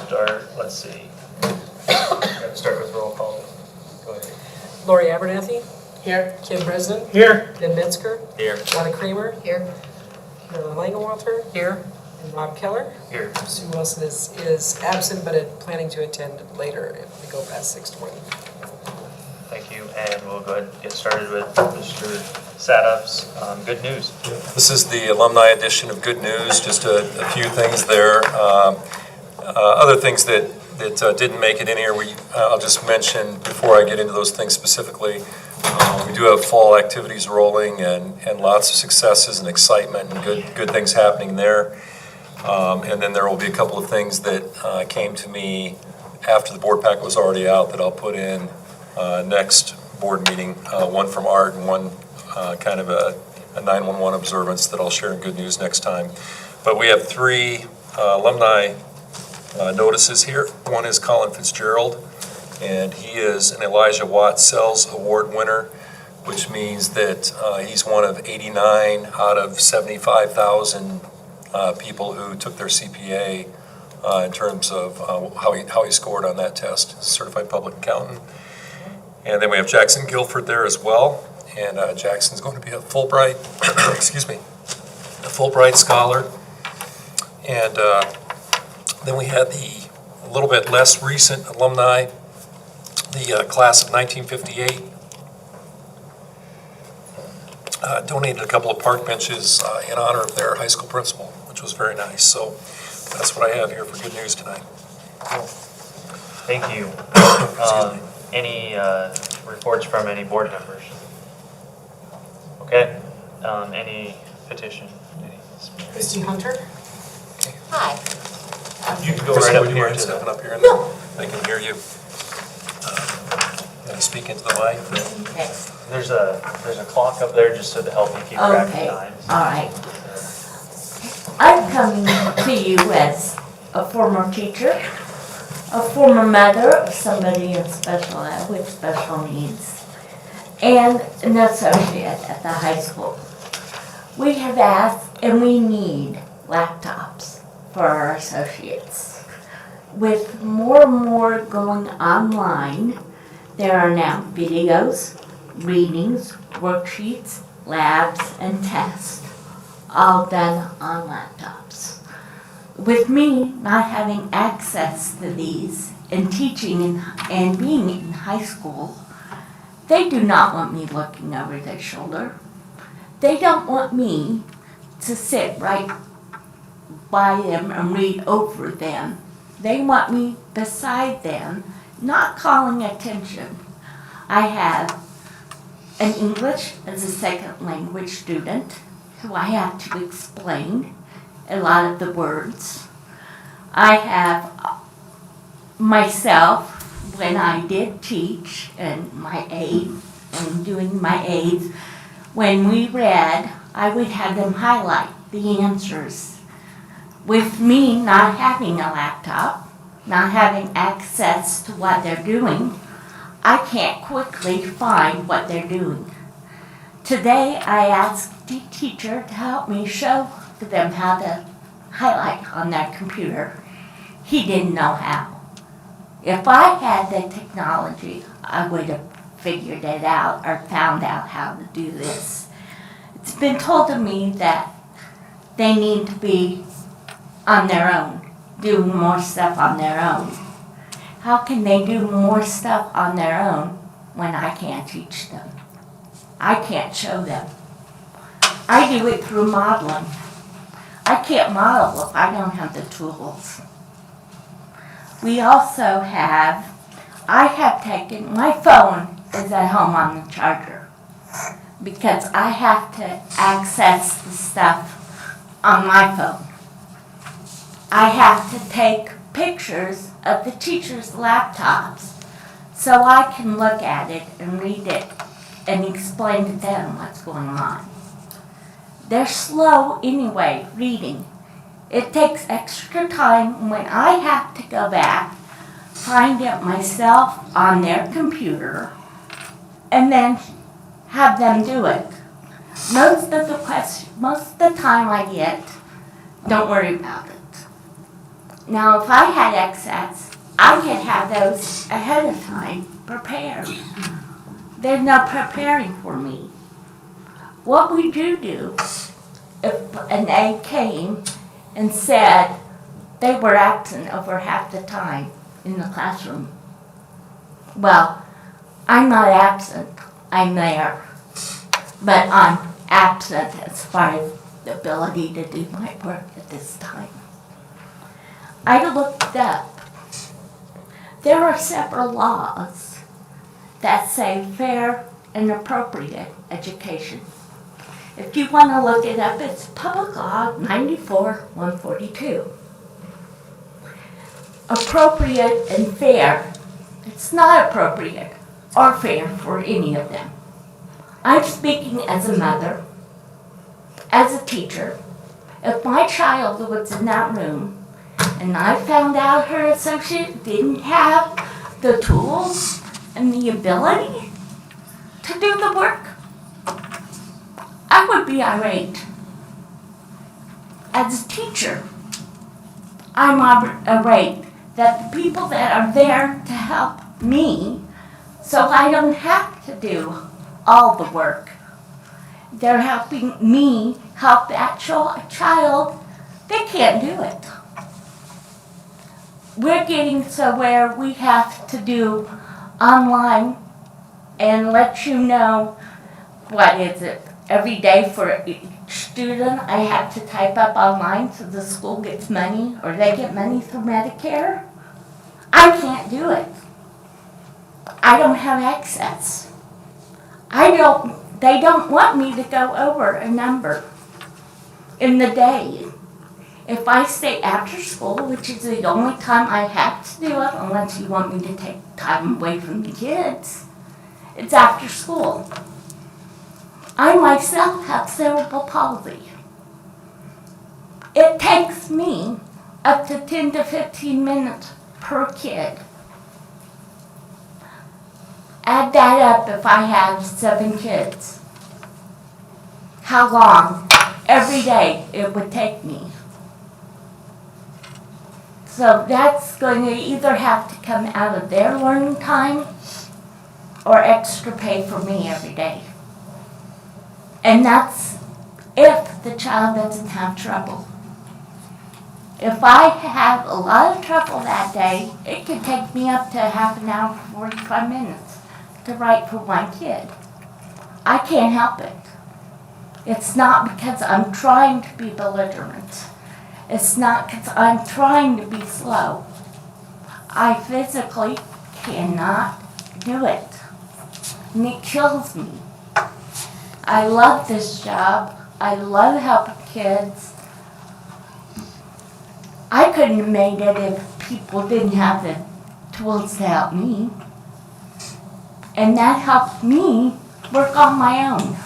start, let's see. Gotta start with roll call. Go ahead. Lori Abernathy. Here. Kim President. Here. Ben Metzger. Here. Donna Kramer. Here. Carolyn Langenwalter. Here. And Rob Keller. Here. Sue Wilson is absent, but planning to attend later if we go past 6:20. Thank you, and we'll go ahead and get started with Mr. Sadov's good news. This is the alumni edition of Good News, just a few things there. Other things that didn't make it in here, I'll just mention before I get into those things specifically. We do have fall activities rolling and lots of successes and excitement and good things happening there. And then there will be a couple of things that came to me after the board packet was already out that I'll put in next board meeting, one from Art and one kind of a 911 observance that I'll share in Good News next time. But we have three alumni notices here. One is Colin Fitzgerald, and he is an Elijah Watt Sells Award winner, which means that he's one of 89 out of 75,000 people who took their CPA in terms of how he scored on that test, certified public accountant. And then we have Jackson Guilford there as well, and Jackson's going to be a Fulbright, excuse me, a Fulbright scholar. And then we had the a little bit less recent alumni, the class of 1958, donated a couple of park benches in honor of their high school principal, which was very nice. So that's what I have here for Good News tonight. Thank you. Any reports from any board members? Okay. Any petition? Christine Hunter. Hi. You can go Kristen, right up would you here mind to stepping the... up here and No. they can hear you. Can you speak into the mic? Okay. There's a clock up there just so to help you keep track of time. All right. I'm coming to you as a former teacher, a former mother of somebody in special ed with special needs, and an associate at the high school. We have asked, and we need laptops for our associates. With more and more going online, there are now videos, readings, worksheets, labs, and tests, all done on laptops. With me not having access to these and teaching and being in high school, they do not want me looking over their shoulder. They don't want me to sit right by them and read over them. They want me beside them, not calling attention. I have an English as a second language student who I have to explain a lot of the words. I have myself, when I did teach, and my aide, and doing my aides, when we read, I would have them highlight the answers. With me not having a laptop, not having access to what they're doing, I can't quickly find what they're doing. Today, I asked the teacher to help me show them how to highlight on their computer. He didn't know how. If I had the technology, I would have figured it out or found out how to do this. It's been told to me that they need to be on their own, doing more stuff on their own. How can they do more stuff on their own when I can't teach them? I can't show them. I do it through modeling. I can't model if I don't have the tools. We also have, I have taken, my phone is at home on the charger because I have to access the stuff on my phone. I have to take pictures of the teachers' laptops so I can look at it and read it and explain to them what's going on. They're slow anyway reading. It takes extra time when I have to go back, find it myself on their computer, and then have them do it. Most of the time I get, don't worry about it. Now, if I had excess, I could have those ahead of time prepared. There's no preparing for me. What we do, if an aide came and said they were absent over half the time in the classroom, well, I'm not absent, I'm there. But I'm absent as far as the ability to do my work at this time. I looked up. There are several laws that say fair and appropriate education. If you want to look it up, it's Public Law 94-142. Appropriate and fair. It's not appropriate or fair for any of them. I'm speaking as a mother, as a teacher. If my child was in that room and I found out her associate didn't have the tools and the ability to do the work, I would be irate. As a teacher, I'm irate that the people that are there to help me, so I don't have to do all the work. They're helping me help that child. They can't do it. We're getting so where we have to do online and let you know, what is it, every day for each student I have to type up online so the school gets money or they get money through Medicare. I can't do it. I don't have access. They don't want me to go over a number in the day. If I stay after school, which is the only time I have to do it, unless you want me to take time away from the kids, it's after school. I myself have cerebral palsy. It takes me up to 10 to 15 minutes per kid. Add that up if I have 7 kids. How long every day it would take me. So that's going to either have to come out of their learning time or extra pay for me every day. And that's if the child doesn't have trouble. If I have a lot of trouble that day, it could take me up to half an hour, 45 minutes to write for my kid. I can't help it. It's not because I'm trying to be belligerent. It's not because I'm trying to be slow. I physically cannot do it. And it kills me. I love this job. I love helping kids. I couldn't have made it if people didn't have the tools to help me. And that helped me work on my own.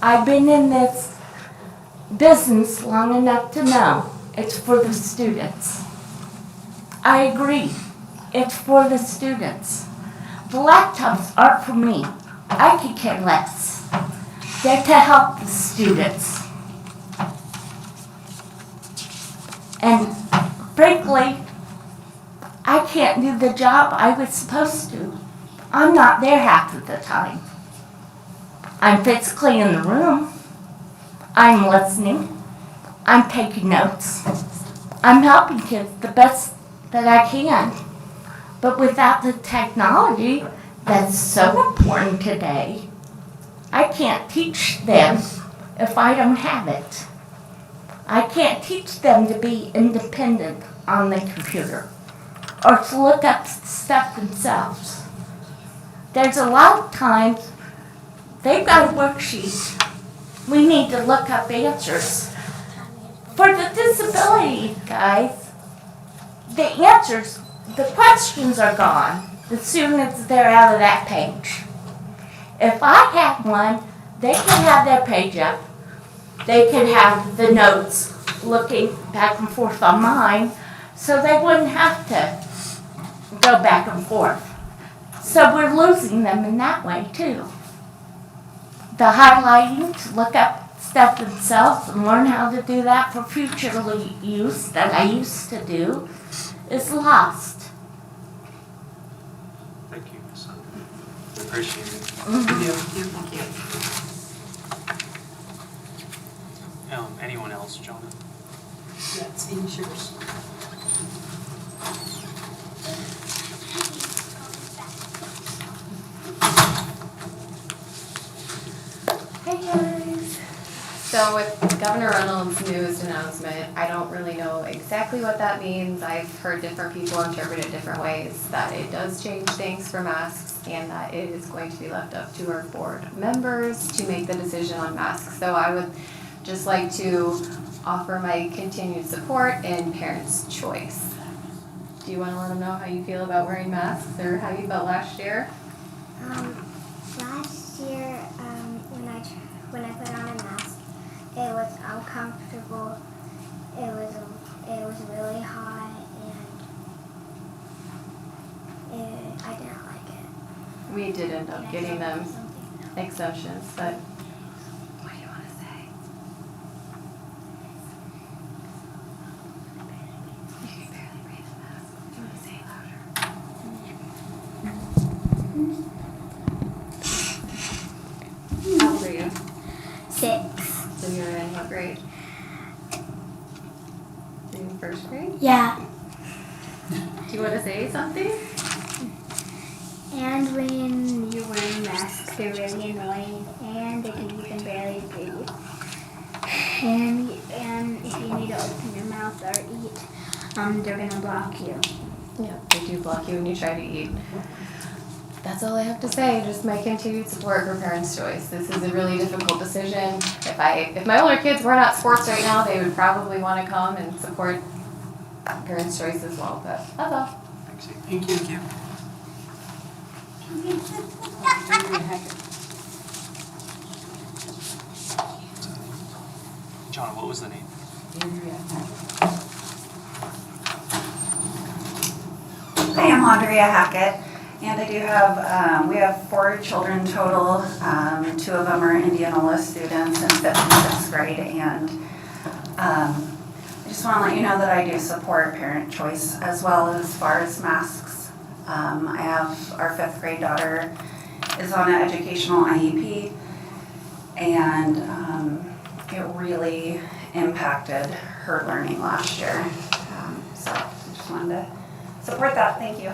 I've been in this business long enough to know it's for the students. I agree, it's for the students. The laptops aren't for me. I could care less. They're to help the students. And frankly, I can't do the job I was supposed to. I'm not there half of the time. I'm physically in the room. I'm listening. I'm taking notes. I'm helping kids the best that I can. But without the technology that's so important today, I can't teach them if I don't have it. I can't teach them to be independent on the computer or to look up stuff themselves. There's a lot of times they've got a worksheet. We need to look up answers. For the disability guys, the answers, the questions are gone as soon as they're out of that page. If I have one, they can have their page up. They can have the notes looking back and forth on mine, so they wouldn't have to go back and forth. So we're losing them in that way too. The highlighting to look up stuff themselves and learn how to do that for future use that I used to do is lost. Thank you, Ms. Sandra. Appreciate it. Thank you. Anyone else, Jonah? Yeah, Steve, yours. Hey guys! So with Governor Reynolds' newest announcement, I don't really know exactly what that means. I've heard different people interpret it different ways, that it does change things for masks and that it is going to be left up to our board members to make the decision on masks. So I would just like to offer my continued support and parents' choice. Do you want to let them know how you feel about wearing masks or how you felt last year? Last year, when I put on a mask, it was uncomfortable. It was really hot, and I didn't like it. We did end up getting them Something. exemptions, but what do you want to say? You can barely breathe in mask. Do you want to say it louder? How old are you? 6. So you're in what grade? Are you in first grade? Yeah. Do you want to say something? And when you're wearing masks, they're really annoying, and you can barely breathe. And if you need to open your mouth or eat, they're gonna block you. Yeah, they do block you when you try to eat. That's all I have to say. Just my continued support for parents' choice. This is a really difficult decision. If my older kids weren't at sports right now, they would probably want to come and support parents' choice as well. But that's all. Thank you. Jonah, what was the name? Hi, I'm Andrea Hackett, and I do have, we have 4 children total. 2 of them are Indianola students in 5th and 6th grade, and I just want to let you know that I do support parent choice as well as far as masks. I have our 5th grade daughter is on an educational IEP, and it really impacted her learning last year. So I just wanted to support that. Thank you.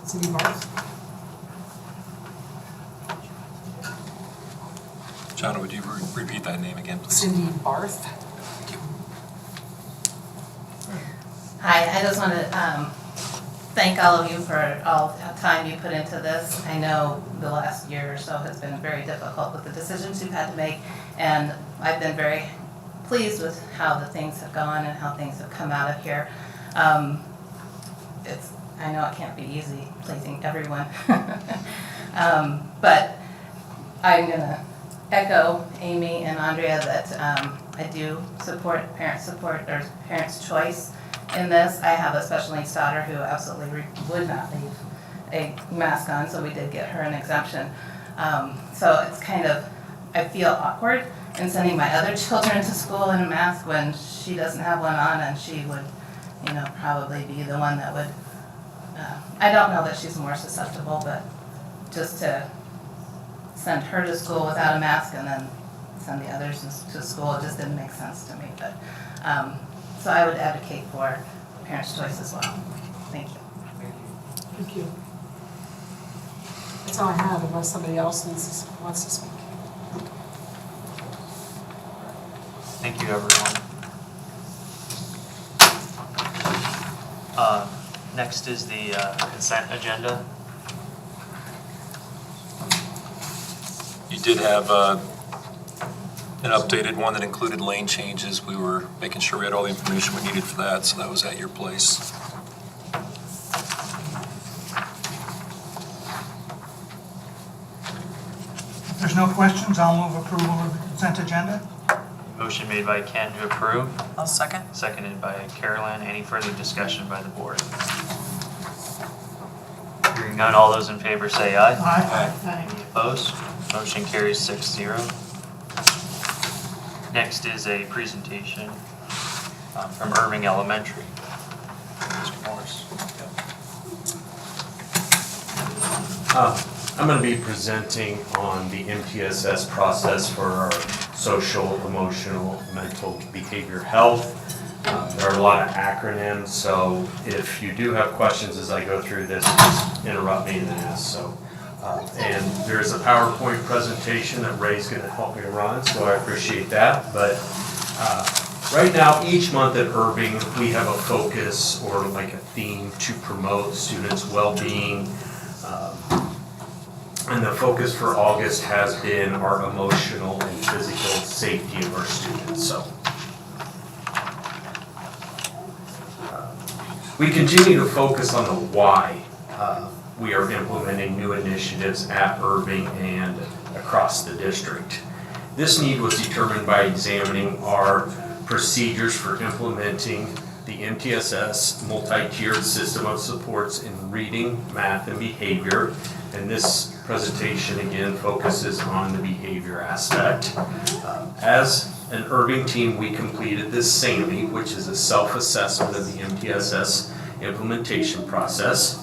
Cindy Barth. John, would you repeat that name again, please? Cindy Barth. Hi, I just want to thank all of you for all the time you put into this. I know the last year or so has been very difficult with the decisions you've had to make, and I've been very pleased with how the things have gone and how things have come out of here. I know it can't be easy pleasing everyone, but I'm going to echo Amy and Andrea that I do support parents' choice in this. I have a special needs daughter who absolutely would not leave a mask on, so we did get her an exemption. So it's kind of, I feel awkward in sending my other children to school in a mask when she doesn't have one on, and she would, probably be the one that would, I don't know that she's more susceptible, but just to send her to school without a mask and then send the others to school, it just didn't make sense to me. But so I would advocate for parents' choice as well. Thank you. Thank you. That's all I have, unless somebody else wants to speak. Thank you, everyone. Next is the consent agenda. You did have an updated one that included lane changes. We were making sure we had all the information we needed for that, so that was at your place. If there's no questions, I'll move approval of the consent agenda. Motion made by Ken to approve, I'll second. seconded by Carolyn. Any further discussion by the board? Hearing none, all those in favor say aye. Aye. Any opposed? Motion carries 6-0. Next is a presentation from Irving Elementary. Mr. Morris. I'm going to be presenting on the MTSS process for our social, emotional, mental, behavior health. There are a lot of acronyms, so if you do have questions as I go through this, just interrupt me and ask. And there's a PowerPoint presentation that Ray's going to help me run, so I appreciate that. But right now, each month at Irving, we have a focus or like a theme to promote students' well-being. And the focus for August has been our emotional and physical safety of our students. So we continue to focus on the why we are implementing new initiatives at Irving and across the district. This need was determined by examining our procedures for implementing the MTSS multi-tiered system of supports in reading, math, and behavior. And this presentation again focuses on the behavior aspect. As an Irving team, we completed this SAMI, which is a self-assessment of the MTSS implementation process.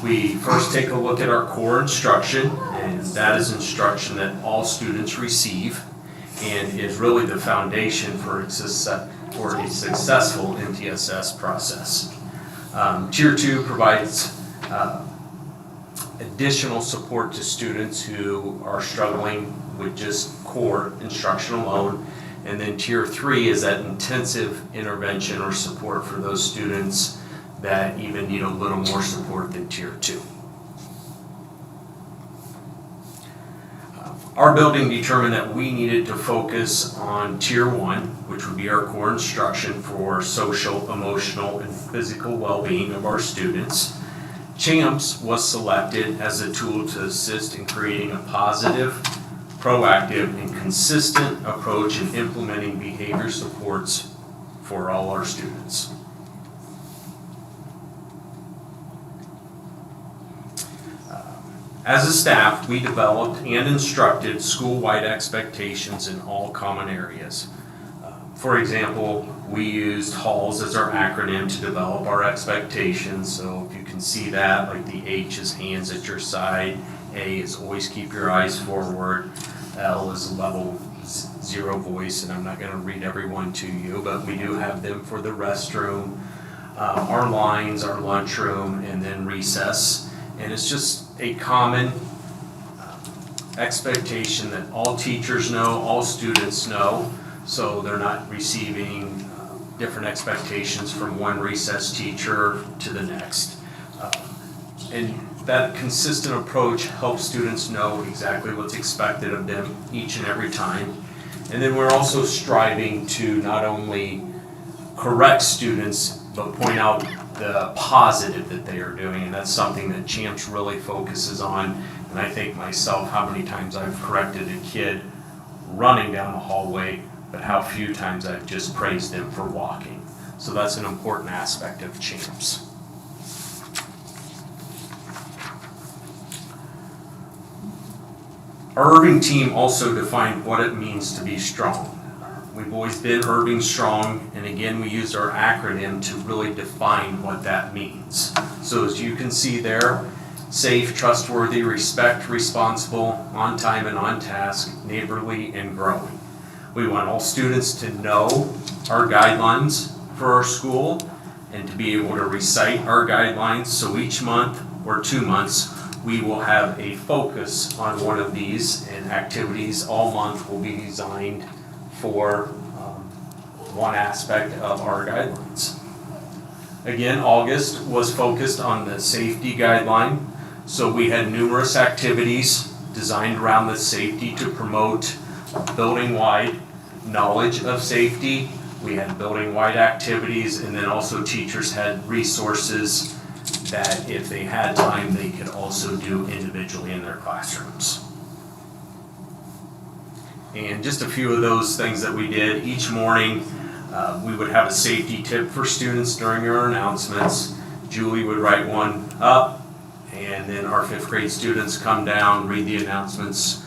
We first take a look at our core instruction, and that is instruction that all students receive and is really the foundation for a successful MTSS process. Tier 2 provides additional support to students who are struggling with just core instruction alone. And then Tier 3 is that intensive intervention or support for those students that even need a little more support than Tier 2. Our building determined that we needed to focus on Tier 1, which would be our core instruction for social, emotional, and physical well-being of our students. CHAMPS was selected as a tool to assist in creating a positive, proactive, and consistent approach in implementing behavior supports for all our students. As a staff, we developed and instructed school-wide expectations in all common areas. For example, we used HALLS as our acronym to develop our expectations. So if you can see that, like the H is hands at your side, A is always keep your eyes forward, L is level 0 voice, and I'm not going to read every one to you, but we do have them for the restroom, our lines, our lunchroom, and then recess. And it's just a common expectation that all teachers know, all students know, so they're not receiving different expectations from one recess teacher to the next. And that consistent approach helps students know exactly what's expected of them each and every time. And then we're also striving to not only correct students, but point out the positive that they are doing, and that's something that CHAMPS really focuses on. And I think myself, how many times I've corrected a kid running down the hallway, but how few times I've just praised them for walking. So that's an important aspect of CHAMPS. Our Irving team also defined what it means to be strong. We've always been Irving Strong, and again, we use our acronym to really define what that means. So as you can see there, safe, trustworthy, respect, responsible, on time and on task, neighborly, and growing. We want all students to know our guidelines for our school and to be able to recite our guidelines. So each month or 2 months, we will have a focus on one of these, and activities all month will be designed for one aspect of our guidelines. Again, August was focused on the safety guideline, so we had numerous activities designed around the safety to promote building-wide knowledge of safety. We had building-wide activities, and then also teachers had resources that if they had time, they could also do individually in their classrooms. And just a few of those things that we did. Each morning, we would have a safety tip for students during our announcements. Julie would write one up, and then our 5th grade students come down, read the announcements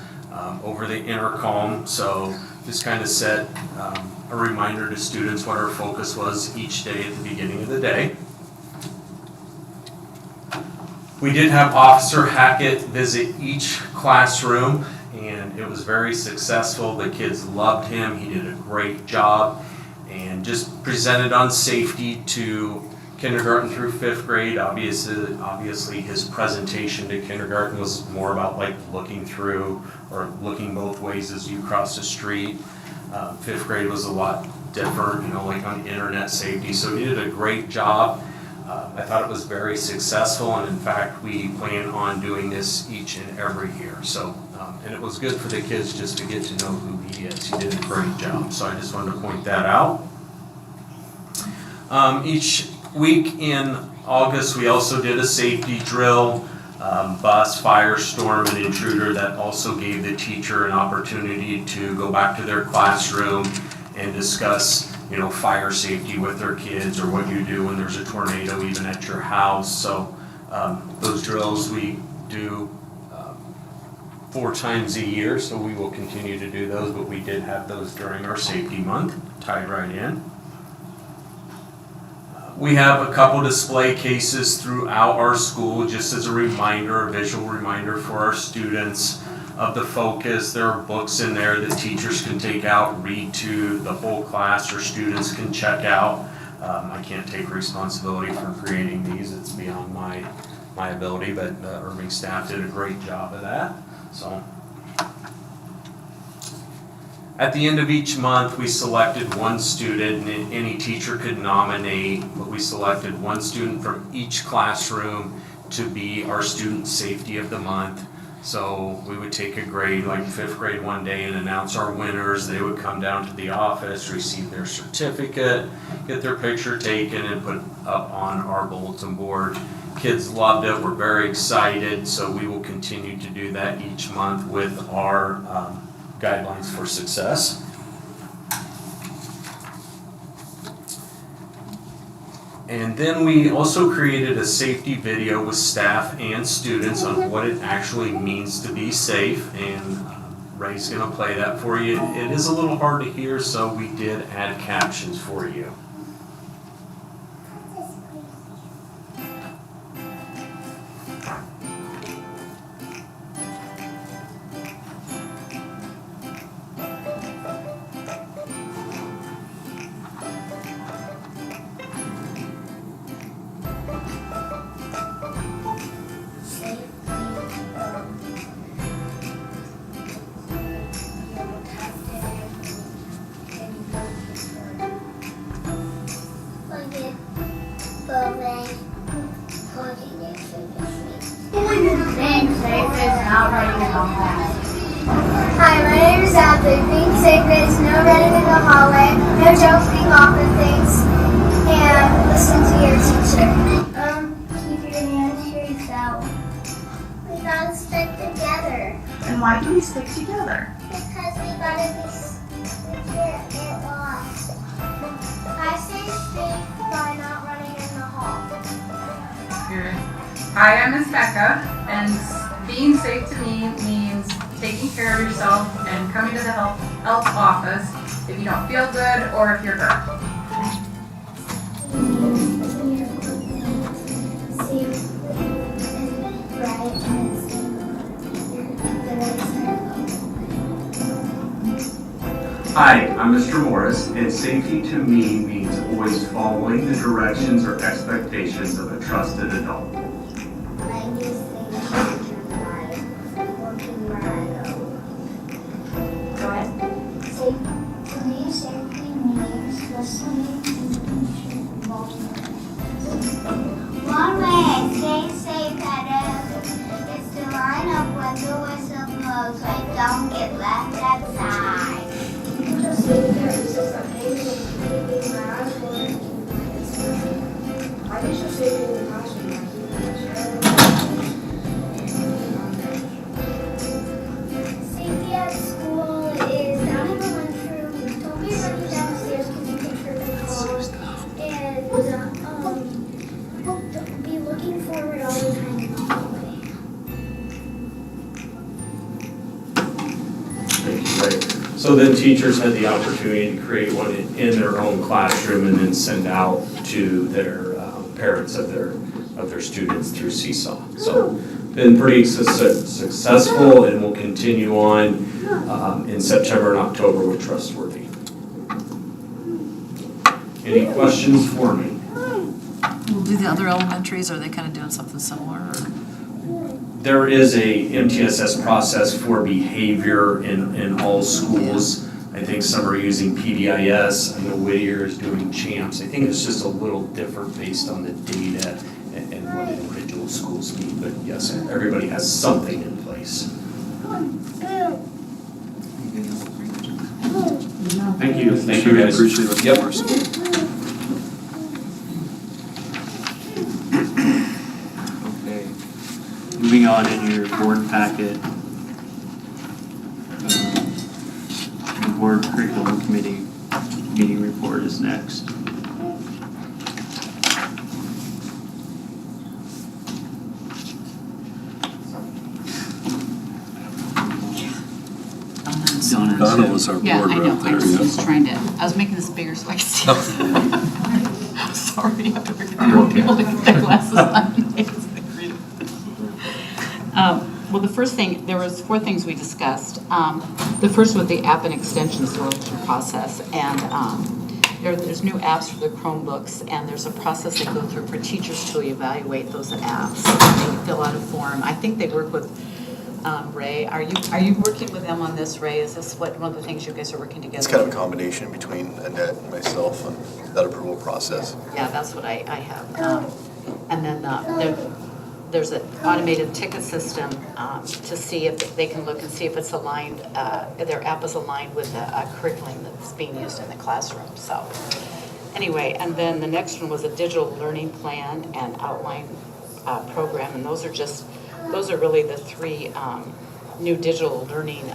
over the intercom. So just kind of set a reminder to students what our focus was each day at the beginning of the day. We did have Officer Hackett visit each classroom, and it was very successful. The kids loved him. He did a great job and just presented on safety to kindergarten through 5th grade. Obviously his presentation to kindergarten was more about like looking through or looking both ways as you cross the street. 5th grade was a lot different, you know, like on internet safety. So he did a great job. I thought it was very successful, and in fact, we plan on doing this each and every year. So, and it was good for the kids just to get to know who he is. He did a great job. So I just wanted to point that out. Each week in August, we also did a safety drill, bus, firestorm, and intruder. That also gave the teacher an opportunity to go back to their classroom and discuss, you know, fire safety with their kids, or what you do when there's a tornado even at your house. So those drills we do 4 times a year, so we will continue to do those, but we did have those during our safety month, tied right in. We have a couple display cases throughout our school, just as a reminder, a visual reminder for our students of the focus. There are books in there that teachers can take out, read to, the whole class or students can check out. I can't take responsibility for creating these. It's beyond my ability, but the Irving staff did a great job of that. So, at the end of each month, we selected one student, and any teacher could nominate, but we selected one student from each classroom to be our student safety of the month. So we would take a grade, like 5th grade one day, and announce our winners. They would come down to the office, receive their certificate, get their picture taken, and put up on our bulletin board. Kids loved it, we're very excited, so we will continue to do that each month with our guidelines for success. And then we also created a safety video with staff and students on what it actually means to be safe, and Ray's gonna play that for you. It is a little hard to hear, so we did add captions for you. Hi, my name is Abby. Being safe is no running in the hallway, no jumping off of things, and listen to your teacher. Keep your hands to yourself. We gotta stick together. And why do we stick together? Because we can't get lost. I stay safe by not running in the hall. Good. Hi, I'm Miss Becca, and being safe to me means taking care of yourself and coming to the health office if you don't feel good or if you're hurt. Hi, I'm Mr. Morris, and safety to me means always following the directions or expectations of a trusted adult. Go ahead. To me, safety means listening and one way I stay safe is to line up when the whistle blows so I don't get left outside. Just sitting there, it's just like, hey, my eyes were I guess you're safe in the classroom. Safety at school is down in the lunchroom. Don't be running downstairs because you can trip and fall. And be looking forward all the time in the hallway. So then teachers had the opportunity to create one in their own classroom and then send out to their parents of their students through Seesaw. So been pretty successful and will continue on in September and October with Trustworthy. Any questions for me? Will do the other elementaries, are they kind of doing something similar? Or? There is a MTSS process for behavior in all schools. I think some are using PBIS. I know Whittier is doing CHAMPS. I think it's just a little different based on the data and what individual schools need. But yes, everybody has something in place. Thank you. Thank you guys. Appreciate it. Yep. Okay. Moving on in your board packet. The board curriculum committee meeting report is next. Donna was our Yeah, board I know, rep I there, was yeah. just trying to, I was making this bigger so I could see. Sorry, I won't be able to get their glasses on. Well, the first thing, there was 4 things we discussed. The first was the app and extension selection process, and there's new apps for the Chromebooks, and there's a process they go through for teachers to evaluate those apps. They fill out a form. I think they work with Ray. Are you working with them on this, Ray? Is this one of the things you guys are working together? It's kind of a combination between Annette and myself and that approval process. Yeah, that's what I have. And then there's an automated ticket system to see if they can look and see if it's aligned, their app is aligned with the curriculum that's being used in the classroom. So anyway, and then the next one was a digital learning plan and outline program, and those are really the 3 new digital learning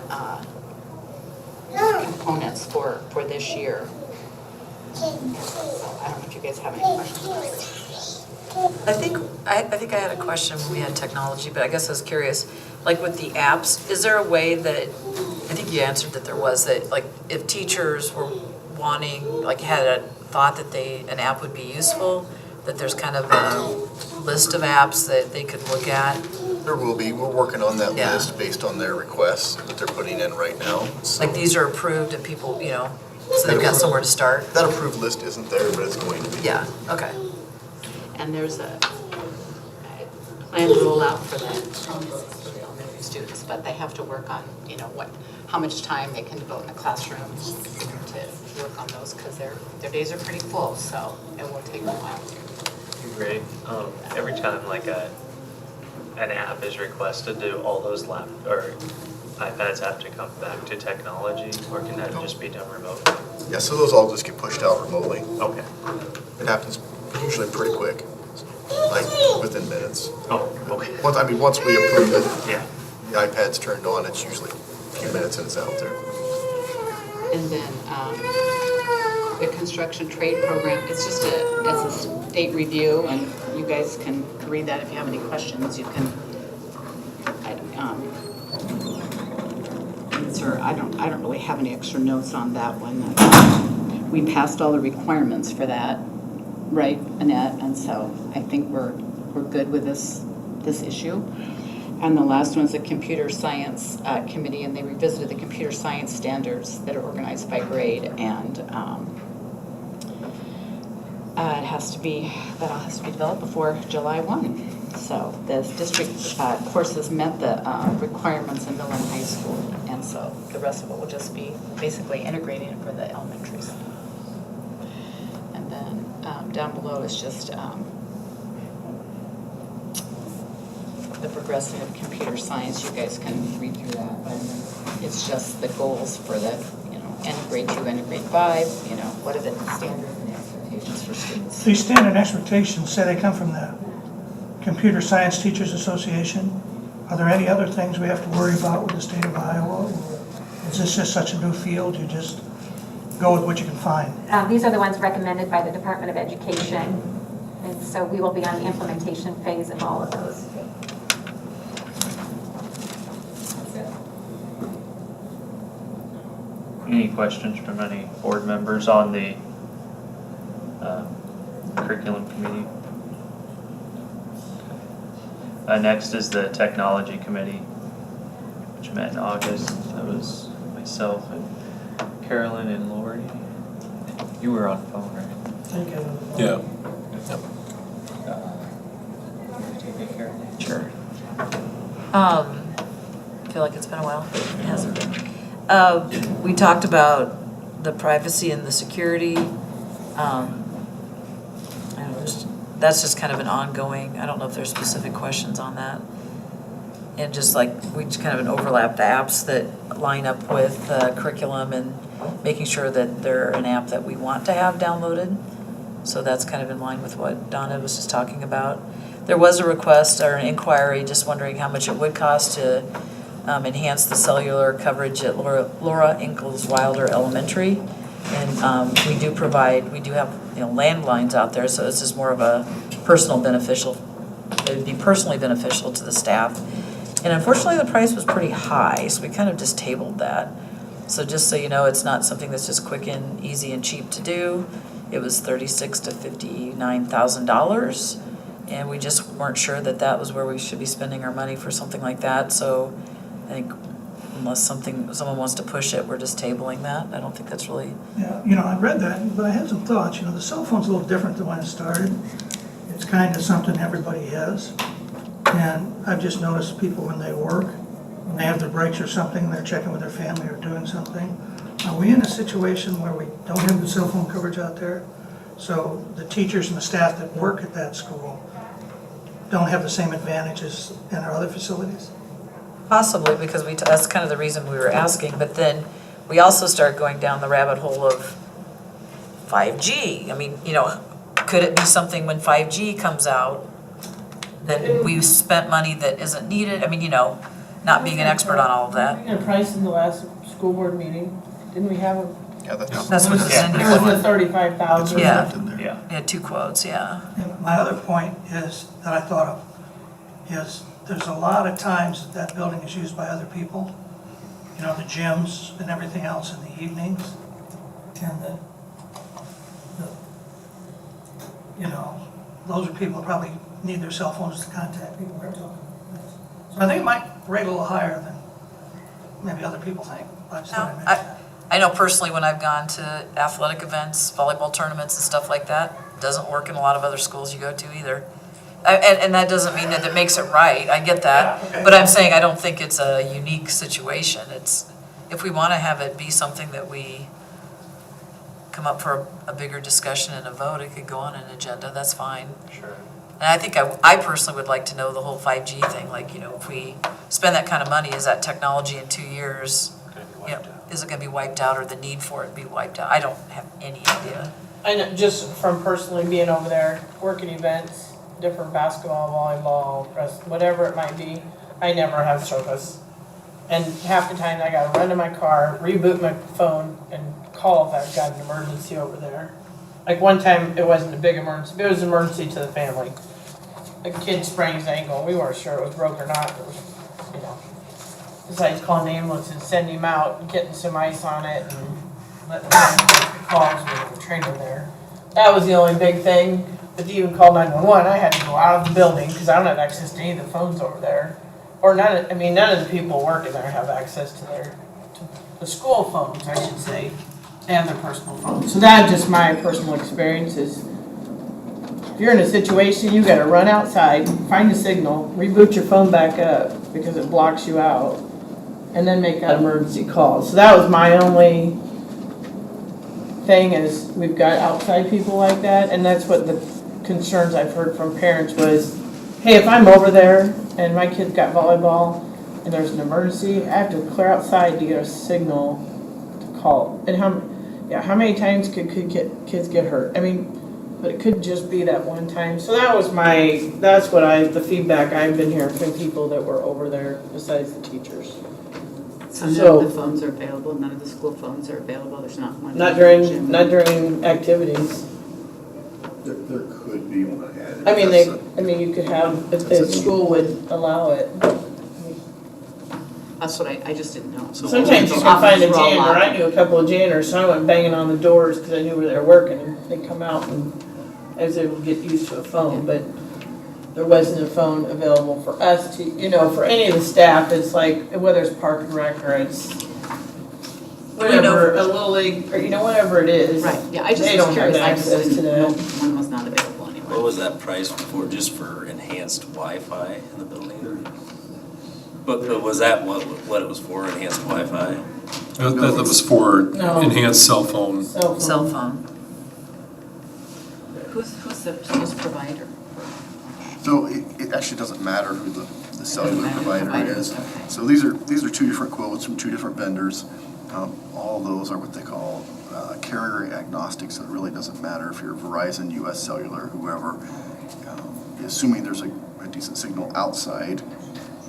components for this year. So I don't know if you guys have any questions about this. I think I had a question when we had technology, but I guess I was curious, like with the apps, is there a way that, I think you answered that there was, that like if teachers were wanting, like had a thought that an app would be useful, that there's kind of a list of apps that they could look at? There will be. We're working on that Yeah. list based on their requests that they're putting in right now. So Like these are approved and people, so they've got somewhere to start? that approved list isn't there, but it's going to be. Yeah, okay. And there's a planned rollout for the elementary students, but they have to work on, how much time they can devote in the classroom to work on those, because their days are pretty full, so it will take a while. Great. Every time like an app is requested, do all those iPads have to come back to technology, or can that just be done remotely? Yeah, so those all just get pushed out remotely. Okay. It happens usually pretty quick, like within minutes. Oh, okay. Once we approve it, Yeah. the iPad's turned on, it's usually a few minutes and it's out there. And then the construction trade program, it's just it's a state review, and you guys can read that if you have any questions. You can, answer. I don't really have any extra notes on that one. We passed all the requirements for that, right, Annette? And so I think we're good with this issue. And the last one's the computer science committee, and they revisited the computer science standards that are organized by grade, and that has to be developed before July 1. So the district courses met the requirements in middle and high school, and so the rest of it will just be basically integrating it for the elementaries. And then down below is just the progressive computer science. You guys can read through that, but it's just the goals for the, end of grade 2, end of grade 5, what are the standards and expectations for students. These standard expectations say they come from the Computer Science Teachers Association. Are there any other things we have to worry about with the state of Iowa? Or is this just such a new field, you just go with what you can find? These are the ones recommended by the Department of Education, and so we will be on the implementation phase of all of those. Any questions from any board members on the curriculum committee? Next is the technology committee, which met in August. That was myself and Carolyn and Lori. You were on the phone, right? Thank you. Yeah. Take it, Carolyn? Sure. I feel like it's been a while. It hasn't been. We talked about the privacy and the security. I don't know, that's just kind of an ongoing, I don't know if there's specific questions on that. And just like, we just kind of overlap the apps that line up with curriculum and making sure that they're an app that we want to have downloaded. So that's kind of in line with what Donna was just talking about. There was a request or an inquiry, just wondering how much it would cost to enhance the cellular coverage at Laura Ingalls Wilder Elementary. And we do have, landlines out there, so this is more of a it would be personally beneficial to the staff. And unfortunately, the price was pretty high, so we kind of just tabled that. So just so you know, it's not something that's just quick and easy and cheap to do. It was $36,000 to $59,000, and we just weren't sure that that was where we should be spending our money for something like that. So I think unless someone wants to push it, we're just tabling that. I don't think that's really. Yeah, I read that, but I had some thoughts. The cell phone's a little different than when it started. It's kind of something everybody has. And I've just noticed people when they work, when they have their breaks or something, they're checking with their family or doing something. Are we in a situation where we don't have the cell phone coverage out there? So the teachers and the staff that work at that school don't have the same advantages in our other facilities? Possibly, because that's kind of the reason we were asking, but then we also start going down the rabbit hole of 5G. I mean, could it be something when 5G comes out that we've spent money that isn't needed? I mean, not being an expert on all of that. We had a price in the last school board meeting. Didn't we have a? Yeah, that's what it's in It here. was the 35,000. Yeah. Yeah. We had 2 quotes, yeah. And my other point is, that I thought of, is there's a lot of times that building is used by other people. The gyms and everything else in the evenings. And those are people who probably need their cell phones to contact people they're talking to. So I think it might rate a little higher than maybe other people think. I just thought I'd mention that. I know personally when I've gone to athletic events, volleyball tournaments and stuff like that, it doesn't work in a lot of other schools you go to either. And that doesn't mean that it makes it right, I get that. Yeah, okay. But I'm saying I don't think it's a unique situation. If we want to have it be something that we come up for a bigger discussion and a vote, it could go on an agenda, that's fine. Sure. And I think I personally would like to know the whole 5G thing, like, if we spend that kind of money, is that technology in 2 years, is it gonna be wiped out, or the need for it be wiped out? I don't have any idea. I know, just from personally being over there, working events, different basketball, volleyball, whatever it might be, I never have service. And half the time I gotta run to my car, reboot my phone, and call if I've got an emergency over there. Like one time, it wasn't a big emergency, but it was an emergency to the family. A kid sprained his ankle, we weren't sure it was broke or not, it was, besides calling the ambulance and sending him out, and getting some ice on it, and letting them calls with the trainer there. That was the only big thing, but to even call 911, I had to go out of the building, because I don't have access to any of the phones over there. Or none of the people working there have access to the school phones, I should say, and their personal phones. So that's just my personal experience is, if you're in a situation, you gotta run outside, find a signal, reboot your phone back up, because it blocks you out, and then make that emergency call. So that was my only thing, is we've got outside people like that, and that's what the concerns I've heard from parents was, hey, if I'm over there and my kid's got volleyball and there's an emergency, I have to clear outside to get a signal to call. And how many times could kids get hurt? I mean, but it could just be that one time. So that's the feedback I've been hearing from people that were over there besides the teachers. So none of the phones are available, none of the school phones are available, there's not one? Not during activities. There could be one added. I mean, you could have, if the school would allow it. That's what I just didn't know. So Sometimes you the can find a offices were all janitor, I locked. knew a couple of janitors, so I went banging on the doors because I knew where they were working, and they'd come out and I was able to get used to a phone, but there wasn't a phone available for us to, you know, for any of the staff. It's like, whether it's Park and Rec or it's whatever, a Little League, or, you know, whatever it is. Right, yeah, I just They was don't curious, have I just access to didn't know that. one was not available anywhere. What was that price for, just for enhanced Wi-Fi in the building? But was that what it was for, enhanced Wi-Fi? That was for No. enhanced cell phone. Cell phone. Who's the provider? So it actually doesn't matter who the cellular provider is. Okay. So these are two different quotes from two different vendors. All of those are what they call carrier agnostic, so it really doesn't matter if you're Verizon, US Cellular, whoever. Assuming there's a decent signal outside,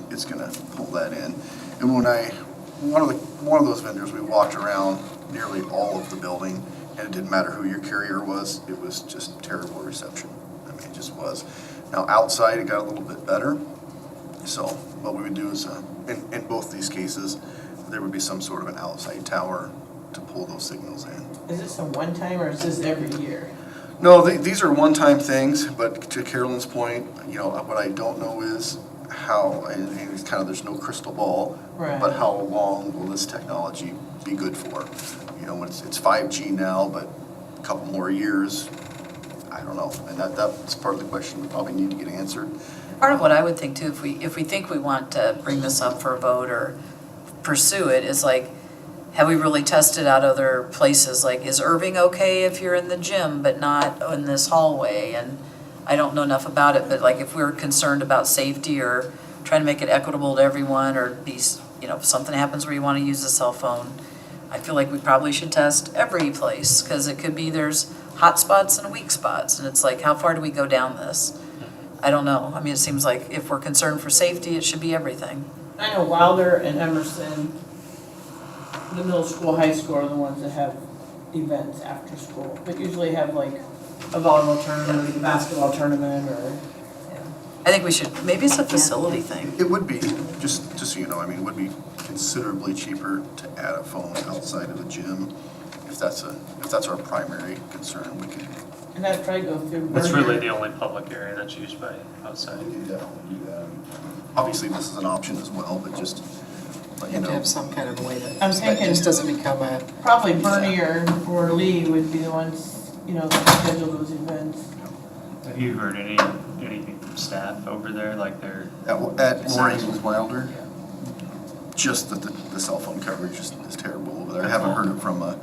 it's gonna pull that in. And one of those vendors, we walked around nearly all of the building, and it didn't matter who your carrier was, it was just terrible reception. I mean, it just was. Now, outside, it got a little bit better. So what we would do is, in both these cases, there would be some sort of an outside tower to pull those signals in. Is this a one-time or is this every year? No, these are one-time things, but to Carolyn's point, you know, what I don't know is how, and it's kind of, there's no crystal ball, Right. but how long will this technology be good for? You know, it's 5G now, but a couple more years, I don't know. And that's part of the question we probably need to get answered. Part of what I would think too, if we think we want to bring this up for a vote or pursue it, is like, have we really tested out other places? Like, is Irving okay if you're in the gym but not in this hallway? And I don't know enough about it, but like if we're concerned about safety or trying to make it equitable to everyone, or be, you know, if something happens where you want to use a cell phone, I feel like we probably should test every place, because it could be there's hot spots and weak spots, and it's like, how far do we go down this? I don't know. I mean, it seems like if we're concerned for safety, it should be everything. I know Wilder and Emerson, the middle school, high school are the ones that have events after school, but usually have like a volleyball tournament, or a basketball tournament, or. I think we should, maybe it's a facility thing. It would be, just so you know, I mean, it would be considerably cheaper to add a phone outside of a gym. If that's our primary concern, we could. And that'd probably go through. It's really the only public area that's used by outside. We could definitely do that. Obviously, this is an option as well, but just let you know. To have some kind of a way that I'm that thinking just doesn't become a. Probably Bernie or Lee would be the ones, you know, that schedule those events. Have you heard anything from staff over there, like they're? At Loring with Wilder, just that the cell phone coverage is terrible over there. I haven't heard it from a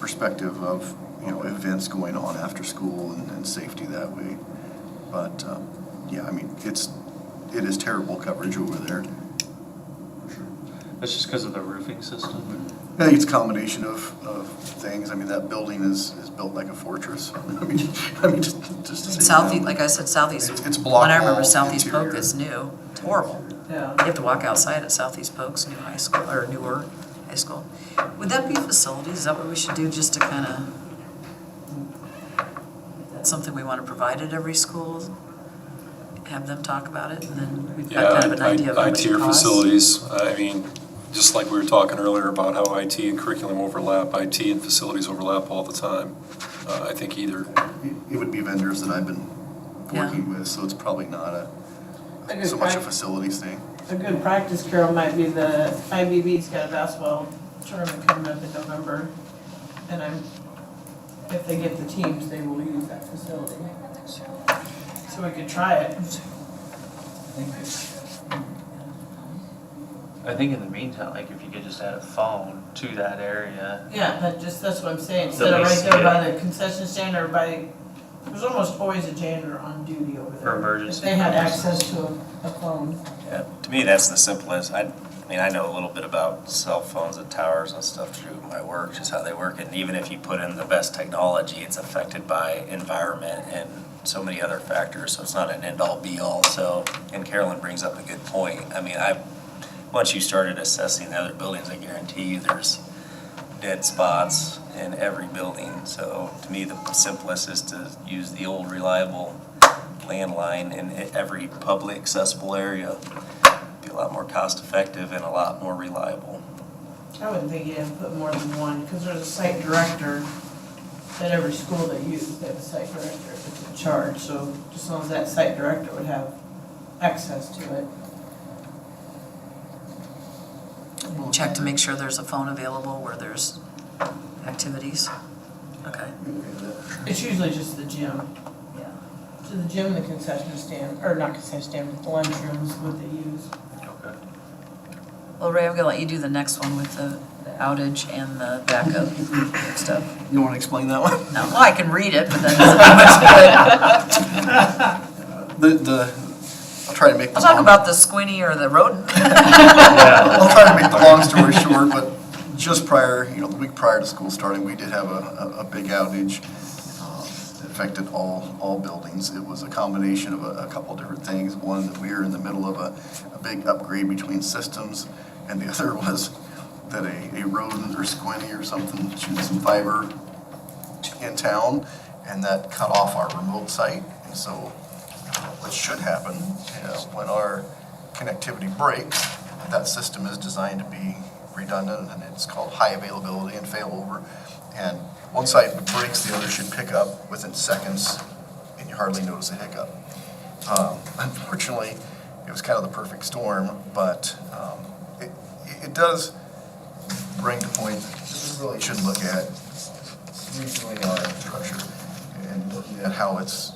perspective of, you know, events going on after school and safety that way. But, yeah, I mean, it is terrible coverage over there. That's just because of the roofing system? I think it's a combination of things. I mean, that building is built like a fortress. I mean, just to say Southeast, that. like I said, Southeast, It's block when I remember wall Southeast interior. Polk is new, it's horrible. Yeah. You have to walk outside at Southeast Polk's new high school, or newer high school. Would that be facilities? Is that what we should do, just to kind of, that's something we want to provide at every school? Have them talk about it, and then we've got kind of an idea of how much IT it or costs? facilities, I mean, just like we were talking earlier about how IT and curriculum overlap, IT and facilities overlap all the time. I think either. It would be vendors that I've been working with, so it's probably not so much a facilities thing. A good practice, Carol, might be the IBB's got a basketball tournament coming up in November, and if they get the teams, they will use that facility. So we could try it. I think in the meantime, like if you could just add a phone to that area. Yeah, that's what I'm saying, instead of At right least there get by the concession stand or there's almost always a janitor on duty over there. For emergency If they had purposes. access to a phone. Yeah, to me, that's the simplest. I mean, I know a little bit about cell phones and towers and stuff through my work, just how they work. And even if you put in the best technology, it's affected by environment and so many other factors. So it's not an end-all be-all. So, and Carolyn brings up a good point. I mean, once you started assessing the other buildings, I guarantee you there's dead spots in every building. So to me, the simplest is to use the old reliable landline in every public accessible area. Be a lot more cost effective and a lot more reliable. I wouldn't think you'd have to put more than one, because there's a site director at every school they use, they have a site director that's in charge, so just as long as that site director would have access to it. Check to make sure there's a phone available where there's activities. Okay. It's usually just the gym. Yeah. So the gym and the concession stand, or not concession stand, but the lunchroom is what they use. Okay. Well, Ray, I'm gonna let you do the next one with the outage and the backup stuff. You want to explain that one? No, well, I can read it, but that doesn't do much good. I'll try to make. I'll talk about the squinty or the rodent. I'll try to make the long story short, but just prior, the week prior to school starting, we did have a big outage. It affected all buildings. It was a combination of a couple different things. One, that we were in the middle of a big upgrade between systems, and the other was that a rodent or squinty or something chewed some fiber in town, and that cut off our remote site. And so what should happen when our connectivity breaks, that system is designed to be redundant, and it's called high availability and failover. And one site breaks, the other should pick up within seconds, and you hardly notice a hiccup. Unfortunately, it was kind of the perfect storm, but it does bring to point that we really should look at redoing our infrastructure and looking at how it's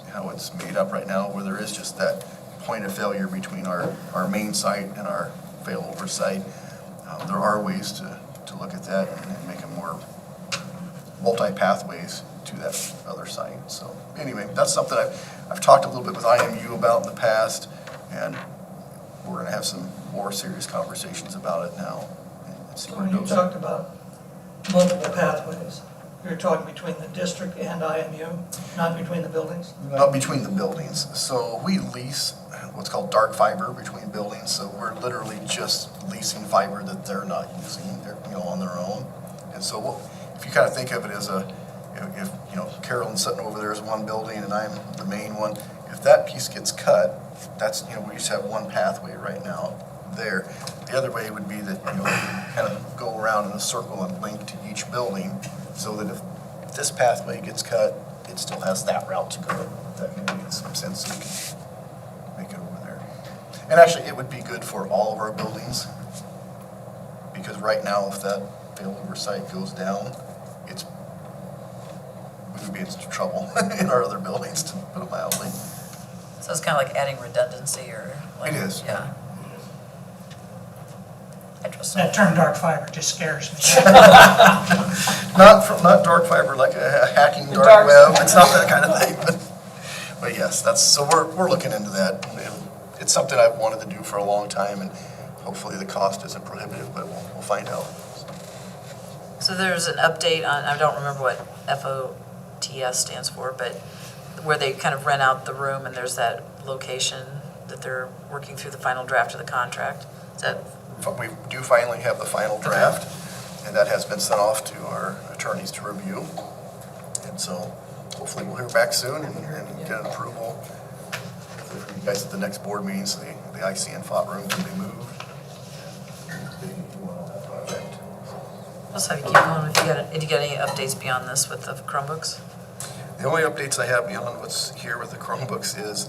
made up right now, where there is just that point of failure between our main site and our failover site. There are ways to look at that and make it more multi-pathways to that other site. So anyway, that's something I've talked a little bit with IMU about in the past, and we're going to have some more serious conversations about it now. And see So where it when you goes. talked about multiple pathways, you're talking between the district and IMU, not between the buildings? Not between the buildings. So we lease what's called dark fiber between buildings. So we're literally just leasing fiber that they're not using, they're on their own. And so if you kind of think of it as if Carolyn's sitting over there as one building and I'm the main one, if that piece gets cut, that's we just have one pathway right now there. The other way would be that you kind of go around in a circle and link to each building, so that if this pathway gets cut, it still has that route to go. That can make some sense, so we can make it over there. And actually, it would be good for all of our buildings, because right now, if that failover site goes down, we would be in trouble in our other buildings, to put it mildly. So it's kind of like adding redundancy, or like, It is. Yeah. Interesting. That term dark fiber just scares me. Not dark fiber like a hacking dark web. It's not that kind of thing. But yes, so we're looking into that. It's something I've wanted to do for a long time, and hopefully the cost isn't prohibitive, but we'll find out. So there's an update on, I don't remember what FOTS stands for, but where they kind of rent out the room, and there's that location that they're working through the final draft of the contract. Is that? We do finally have the final draft, and that has been sent off to our attorneys to review. And so hopefully we'll hear back soon and get an approval from you guys at the next board meeting, so the IC and FOT room can be moved. Let's have you keep going if you got any updates beyond this with the Chromebooks. The only updates I have beyond what's here with the Chromebooks is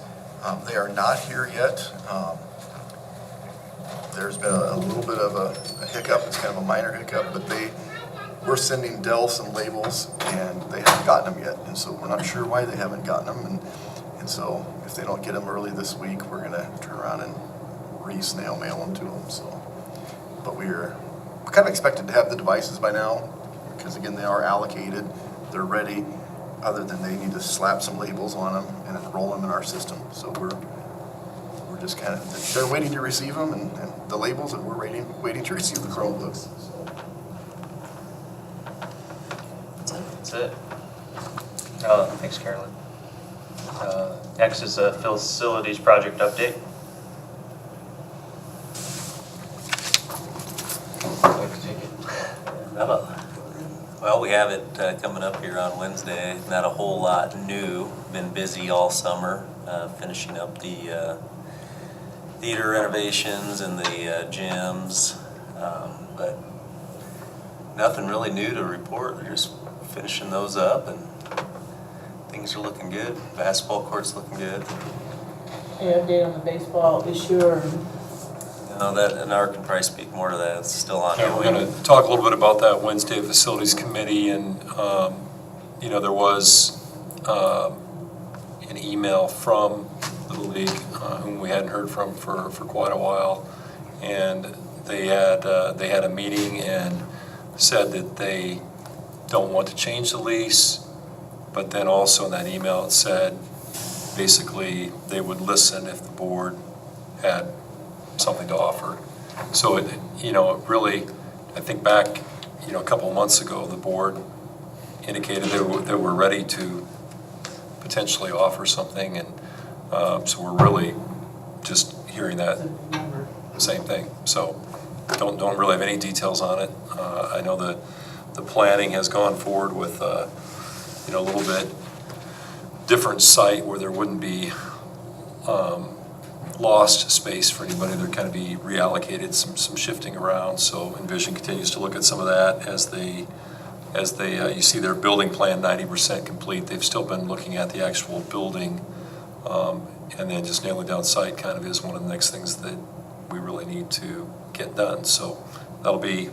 they are not here yet. There's been a little bit of a hiccup. It's kind of a minor hiccup, but we're sending Dell some labels, and they haven't gotten them yet. And so we're not sure why they haven't gotten them. And so if they don't get them early this week, we're going to turn around and re-snail mail them to them. So, but we're kind of expected to have the devices by now, because again, they are allocated. They're ready, other than they need to slap some labels on them and enroll them in our system. So we're just kind of, they're waiting to receive them, and the labels, and we're waiting to receive the Chromebooks. That's it. Thanks, Carolyn. Next is a facilities project update. Well, we have it coming up here on Wednesday. Not a whole lot new. Been busy all summer, finishing up the theater renovations and the gyms, but nothing really new to report. We're just finishing those up and things are looking good. Basketball court's looking good. Any update on the baseball issue or? No, that, and Art can probably speak more to that. It's still Yeah, we're ongoing. going to talk a little bit about that Wednesday Facilities Committee, and, you know, there was an email from Little League, whom we hadn't heard from for quite a while, and they had a meeting and said that they don't want to change the lease, but then also in that email it said basically they would listen if the board had something to offer. So it, you know, it really, I think back, you know, a couple of months ago, the board indicated they were ready to potentially offer something, and so we're really just hearing that same thing. So don't really have any details on it. I know the planning has gone forward with you know, a little bit different site where there wouldn't be lost space for anybody. There kind of be reallocated, some shifting around. So Envision continues to look at some of that as they you see their building plan 90% complete. They've still been looking at the actual building, and then just nailing down site kind of is one of the next things that we really need to get done. So that'll be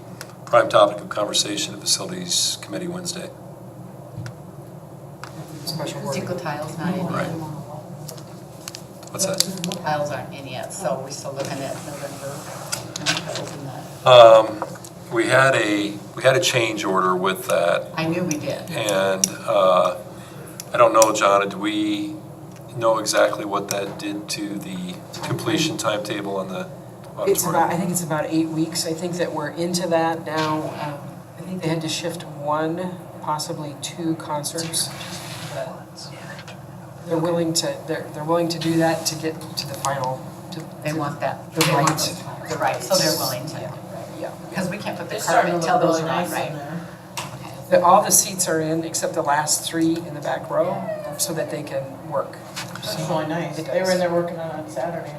prime topic of conversation at Facilities Committee Wednesday. Single tiles not in yet. Right. What's that? Tiles aren't in yet, so we're still looking at November. Tiles in that. We had a change order with that. I knew we did. And I don't know, John, do we know exactly what that did to the completion timetable on the auditorium? I think it's about 8 weeks. I think that we're into that now. I think they had to shift 1, possibly 2 concerts. But they're willing to do that to get to the final. They want that. The right. The right, so they're willing to. Yeah. Because we can't put the carpet until those are on, right? All the seats are in except the last 3 in the back row, so that they can work. That's really nice. They were in there working on it Saturday.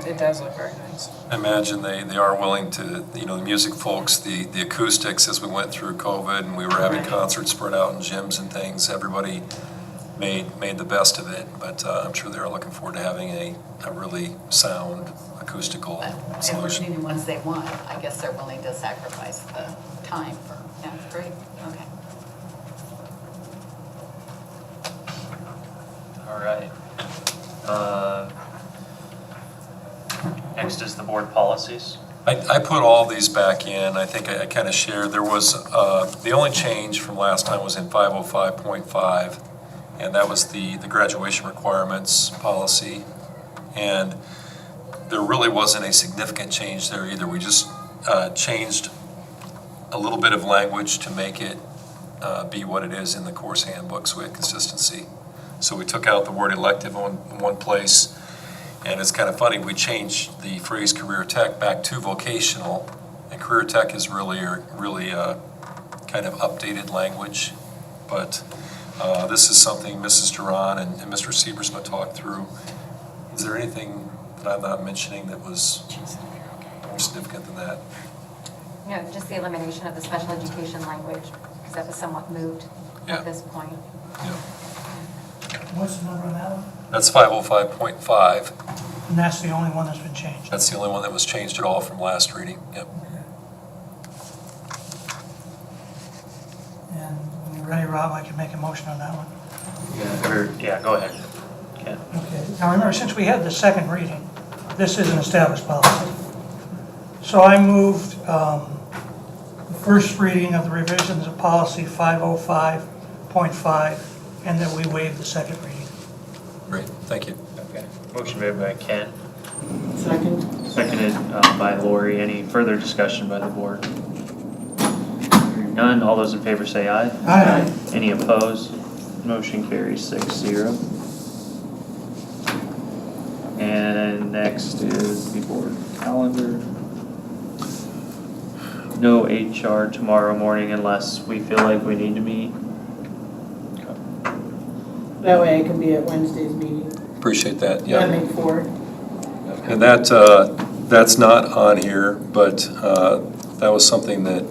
It does look very nice. I imagine they are willing to, you know, the music folks, the acoustics as we went through COVID and we were having concerts spread out in gyms and things, everybody made the best of it, but I'm sure they're looking forward to having a really sound acoustical And we're solution. getting the ones they want. I guess they're willing to sacrifice the time for, yeah, great, okay. All right. Next is the board policies. I put all these back in. I think I kind of shared. There was, the only change from last time was in 505.5, and that was the graduation requirements policy. And there really wasn't a significant change there either. We just changed a little bit of language to make it be what it is in the course handbook, so we had consistency. So we took out the word elective in one place, and it's kind of funny, we changed the phrase career tech back to vocational, and career tech is really kind of updated language. But this is something Mrs. Duran and Mr. Siebers going to talk through. Is there anything that I'm not mentioning that was more significant than that? Yeah, just the elimination of the special education language, because that was somewhat moved at this point. Yeah. What's the number on that one? That's 505.5. And that's the only one that's been changed? That's the only one that was changed at all from last reading, yep. And when you're ready, Rob, I can make a motion on that one. Yeah, go ahead. Ken. Okay. Now remember, since we had the second reading, this is an established policy. So I moved the first reading of the revisions of policy 505.5, and that we waive the second reading. Great, thank you. Okay. Motion made by Ken. Second. Seconded by Lori. Any further discussion by the board? Hearing none. All those in favor say aye. Aye. Any opposed? Motion carries 6-0. And next is the board calendar. No HR tomorrow morning unless we feel like we need to meet. That way I can be at Wednesday's meeting. Appreciate that, Yeah, yeah. make 4. And that's not on here, but that was something that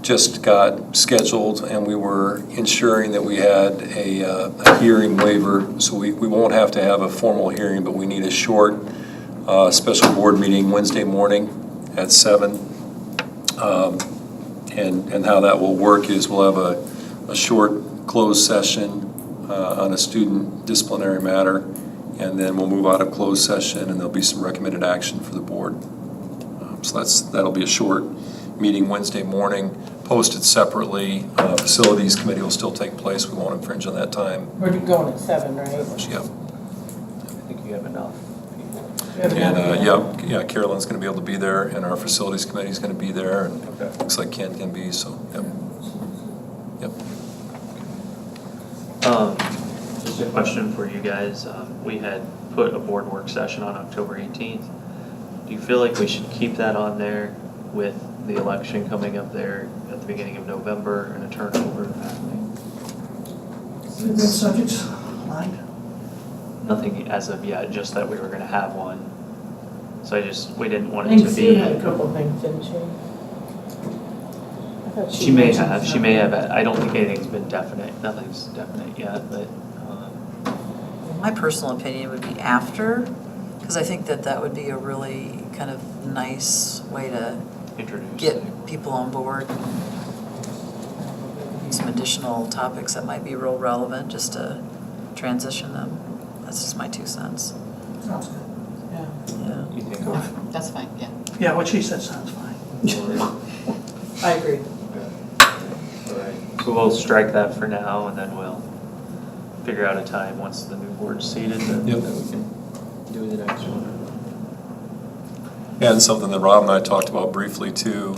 just got scheduled, and we were ensuring that we had a hearing waiver, so we won't have to have a formal hearing, but we need a short special board meeting Wednesday morning at 7. And how that will work is we'll have a short closed session on a student disciplinary matter, and then we'll move out of closed session, and there'll be some recommended action for the board. So that'll be a short meeting Wednesday morning, posted separately. Facilities committee will still take place. We won't infringe on that time. We're going at 7, right? Yeah. I think you have enough people. And yeah, Carolyn's going to be able to be there, and our facilities committee is going to be there, and looks like Ken can be. So, yep. Just a question for you guys. We had put a board work session on October 18th. Do you feel like we should keep that on there with the election coming up there at the beginning of November and a turnover happening? Good subjects, lined. Nothing as of yet, just that we were gonna have one. So we didn't want I it think to Sue be. had a couple things, didn't she? I thought She may mentioned have, something. I don't think anything's been definite, nothing's definite yet, but, My personal opinion would be after, because I think that would be a really kind of nice way to introduce. get people on board. Some additional topics that might be real relevant, just to transition them. That's just my 2 cents. Sounds good. Yeah. You think That's fine, yeah. Yeah, what she said sounds fine. I agree. Alright, so we'll strike that for now, and then we'll figure out a time once the new board's seated that we can do the next one. And something that Rob and I talked about briefly too.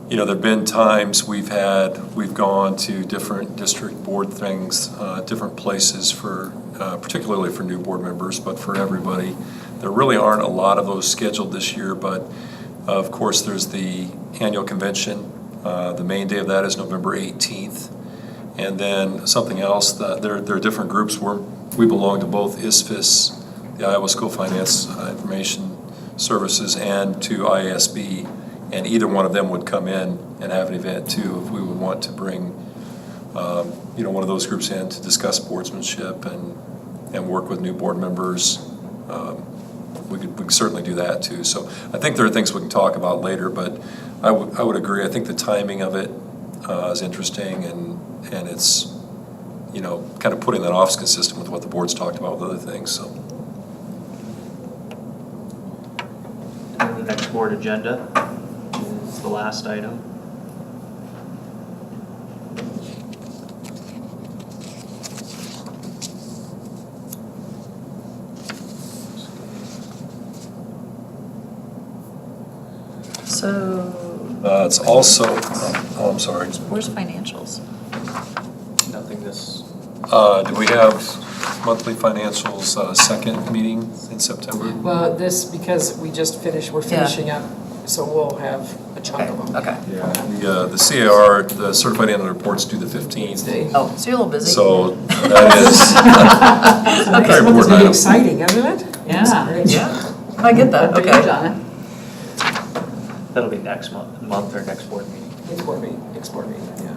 There've been times we've gone to different district board things, different places for, particularly for new board members, but for everybody. There really aren't a lot of those scheduled this year, but of course there's the annual convention. The main day of that is November 18th. And then something else, there are different groups where we belong to both ISFIS, the Iowa School Finance Information Services, and to IASB, and either one of them would come in and have an event too if we would want to bring one of those groups in to discuss boardsmanship and work with new board members. We could certainly do that too. So I think there are things we can talk about later, but I would agree. I think the timing of it is interesting, and it's kind of putting that off is consistent with what the board's talked about with other things. So. And the next board agenda is the last item. So. It's also, I'm sorry. Where's financials? Nothing this. Do we have monthly financials second meeting in September? Well, because we just finished, we're finishing up, so we'll have a chunk of them. Okay. Yeah, the CAR, the certified annual reports due the 15th. Oh, so you're a little busy. So that is a very important It's been item. exciting, hasn't it? Yeah. I get that, okay. That'll be next month or next board meeting. Next board meeting, yeah.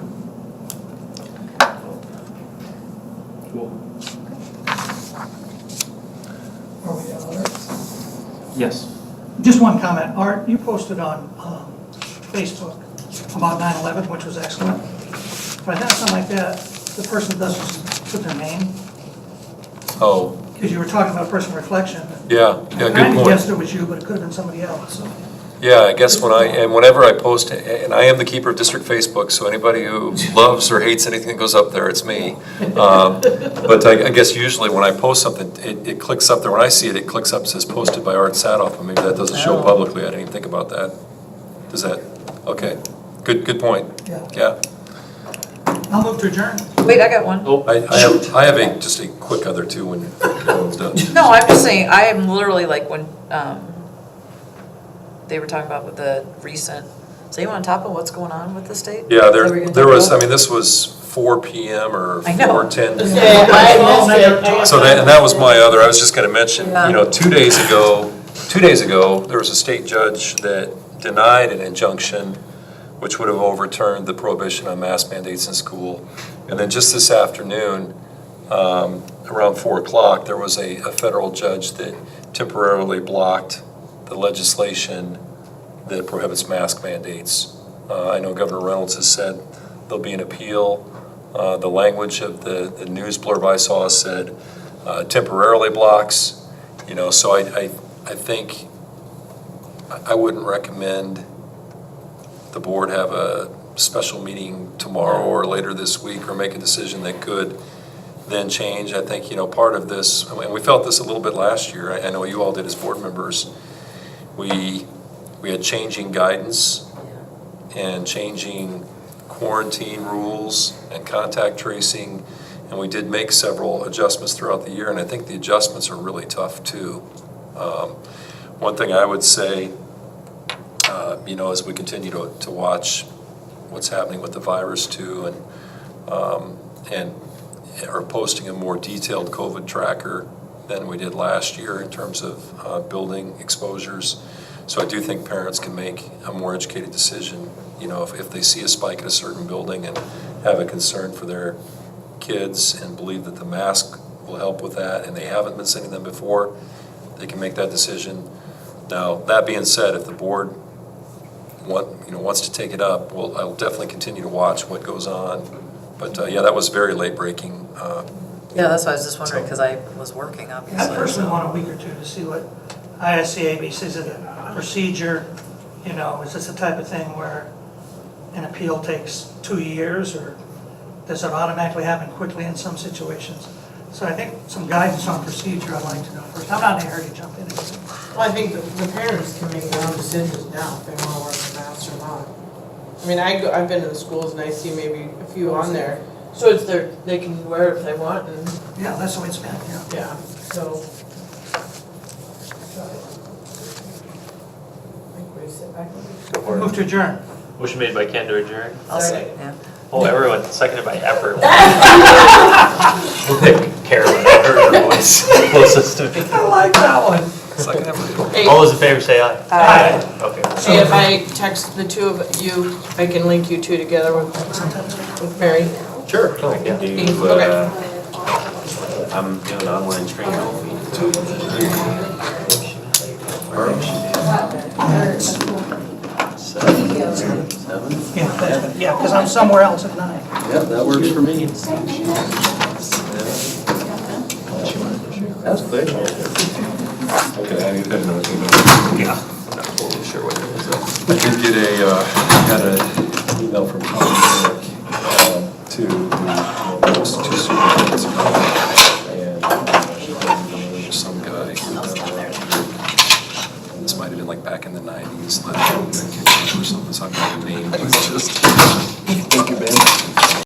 Cool. Are we on Art? Yes. Just one comment. Art, you posted on Facebook about 9/11, which was excellent. If I have something like that, the person doesn't put their name, Oh, because you were talking about personal reflection. yeah, I good kind of point. guessed it was you, but it could have been somebody else. So. Yeah, I guess whenever I post, and I am the keeper of district Facebook, so anybody who loves or hates anything that goes up there, it's me. But I guess usually when I post something, it clicks up there. When I see it, it clicks up, says posted by Art Sadoff, and maybe that doesn't show publicly. I didn't even think about that. Does that, okay, good point. Yeah. I'll move to adjourn. Wait, I got one. Oh, I have just a quick other two when everyone's done. No, I'm just saying, I am literally like when they were talking about with the recent, so you on top of what's going on with the state? Yeah, Is that what we're gonna there talk was, about? this was 4 PM or I know. 4:10. Okay, I missed it. So that, and that was my other, I was just gonna mention, you know, 2 days ago, there was a state judge that denied an injunction which would have overturned the prohibition on mask mandates in school. And then just this afternoon, around 4 o'clock, there was a federal judge that temporarily blocked the legislation that prohibits mask mandates. I know Governor Reynolds has said there'll be an appeal. The language of the news blurb I saw said temporarily blocks, you know, so I think I wouldn't recommend the board have a special meeting tomorrow or later this week or make a decision that could then change. I think, you know, part of this, and we felt this a little bit last year, I know you all did as board members, we had changing guidance and changing quarantine rules and contact tracing, and we did make several adjustments throughout the year, and I think the adjustments are really tough too. One thing I would say, you know, as we continue to watch what's happening with the virus too, and are posting a more detailed COVID tracker than we did last year in terms of building exposures. So I do think parents can make a more educated decision, you know, if they see a spike in a certain building and have a concern for their kids and believe that the mask will help with that, and they haven't been sending them before, they can make that decision. Now, that being said, if the board wants to take it up, I'll definitely continue to watch what goes on. But yeah, that was very late breaking. Yeah, that's why I was just wondering, because I was working, obviously. I personally want a week or two to see what ISCAB says of the procedure. You know, is this the type of thing where an appeal takes 2 years, or does it automatically happen quickly in some situations? So I think some guidance on procedure I'd like to know first. I'm not in a hurry to jump in. Well, I think the parents can make their own decisions now if they want to wear the mask or not. I mean, I've been to the schools and I see maybe a few on there, so it's they can wear it if they want, and Yeah, that's the way it's been, yeah. yeah, so. Move to adjourn. Motion made by Ken to adjourn. I'll say, yeah. Oh, everyone, seconded by Effort. We'll take care of it. I heard her voice closest to me. I like that one. Hey, All those in favor say aye. Aye. Okay. hey, if I text the two of you, I can link you two together with Mary. Sure. I can do, Okay. I'm doing online training all week. Seven? Yeah, because I'm somewhere else at 9. Yeah, that works for me. That's quick. Okay, I need to know. Yeah. I'm not totally sure what it is. I did get an email from Tom to those two superintendents. And some guy who, this might have been like back in the 90s, or something, so I'm not gonna name, but it's just,